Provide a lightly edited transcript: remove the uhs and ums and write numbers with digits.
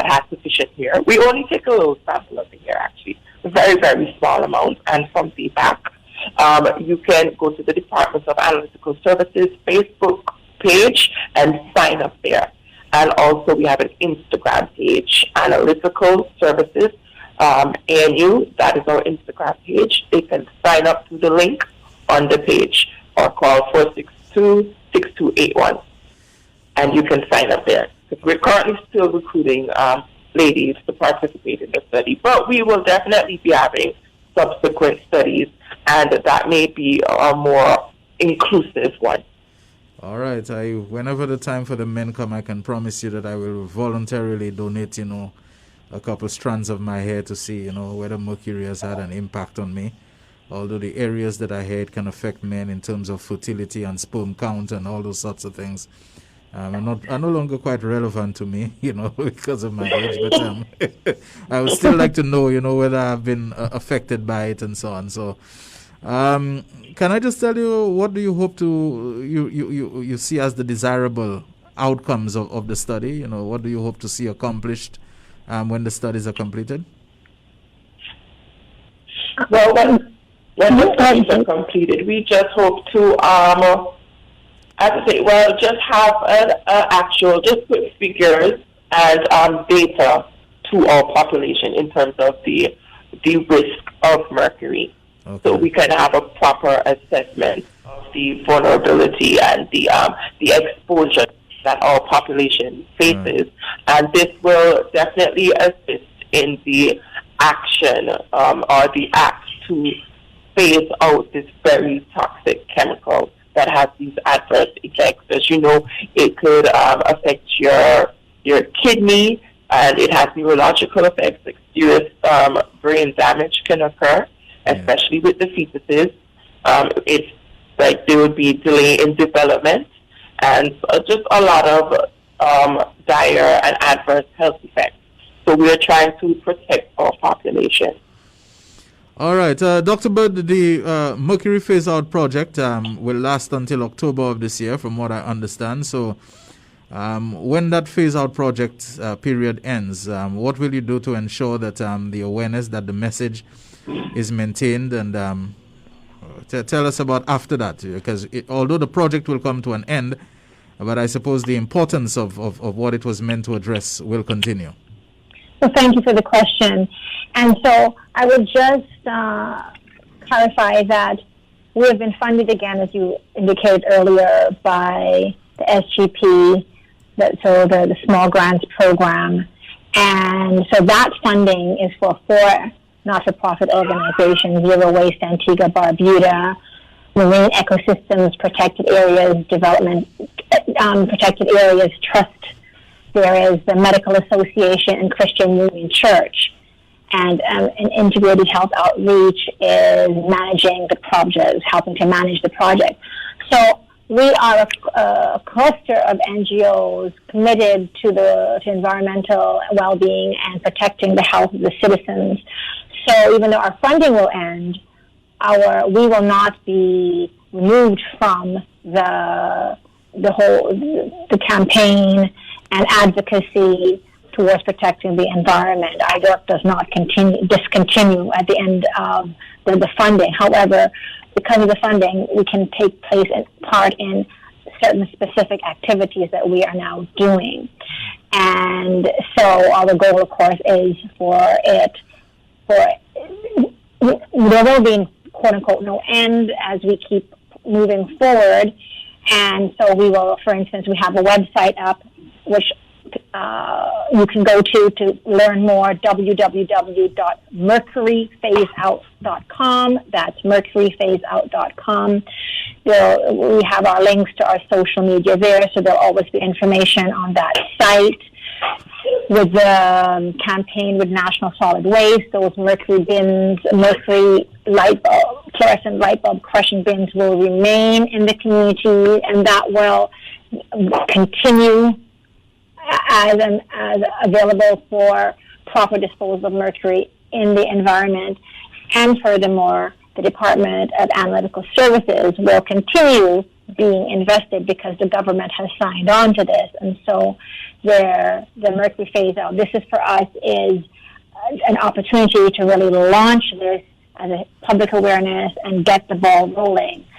has sufficient hair. We only take a little sample of the hair, actually, a very, very small amount, and some feedback. You can go to the Department of Analytical Services Facebook page and sign up there. And also we have an Instagram page, Analytical Services, ANU, that is our Instagram page. They can sign up to the link on the page or call 462-6281. And you can sign up there. Because we're currently still recruiting ladies to participate in the study. But we will definitely be having subsequent studies, and that may be a more inclusive one. All right. Whenever the time for the men come, I can promise you that I will voluntarily donate, a couple strands of my hair to see, whether mercury has had an impact on me. Although the areas that I hair can affect men in terms of fertility and sperm count and all those sorts of things are no longer quite relevant to me, because of my age. But I would still like to know, whether I've been affected by it and so on. So, can I just tell you, what do you hope to you see as the desirable outcomes of the study? What do you hope to see accomplished when the studies are completed? Well, when the studies are completed, we just hope to, just have actual, just put figures and data to our population in terms of the risk of mercury. Okay. So we can have a proper assessment of the vulnerability and the exposure that our population faces. Right. And this will definitely assist in the action or the act to phase out this very toxic chemical that has these adverse effects. As you know, it could affect your kidney, and it has neurological effects. Like serious brain damage can occur, especially with the fetuses. It's like there would be delay in development, and just a lot of dire and adverse health effects. So we are trying to protect our population. All right. Dr. Bird, the Mercury Phase-Out project will last until October of this year, from what I understand. So when that phase-out project period ends, what will you do to ensure that the awareness, that the message is maintained? And tell us about after that, because although the project will come to an end, but I suppose the importance of what it was meant to address will continue. Well, thank you for the question. And so I would just clarify that we have been funded again, as you indicated earlier, by the SGP, the Small Grants Program. And so that funding is for 4 not-for-profit organizations: Zero Waste Antigua Barbuda, Marine Ecosystems Protected Areas Development, Protected Areas Trust. There is the Medical Association and Christian Union Church. And an integrated health outreach is managing the project, is helping to manage the project. So we are a cluster of NGOs committed to environmental well-being and protecting the health of the citizens. So even though our funding will end, we will not be removed from the campaign and advocacy towards protecting the environment. Our work does not discontinue at the end of the funding. However, because of the funding, we can take part in certain specific activities that we are now doing. And so our goal, of course, is there will be, quote unquote, no end as we keep moving forward. And so we will, for instance, we have a website up which you can go to learn more, www.mercuryphaseout.com. That's mercuryphaseout.com. We have our links to our social media there, so there'll always be information on that site. With the campaign with National Solid Waste, those mercury bins, fluorescent light bulb crushing bins will remain in the community, and that will continue as available for proper disposal of mercury in the environment. And furthermore, the Department of Analytical Services will continue being invested because the government has signed on to this. And so the mercury phase out, this is for us is an opportunity to really launch this as a public awareness and get the ball rolling.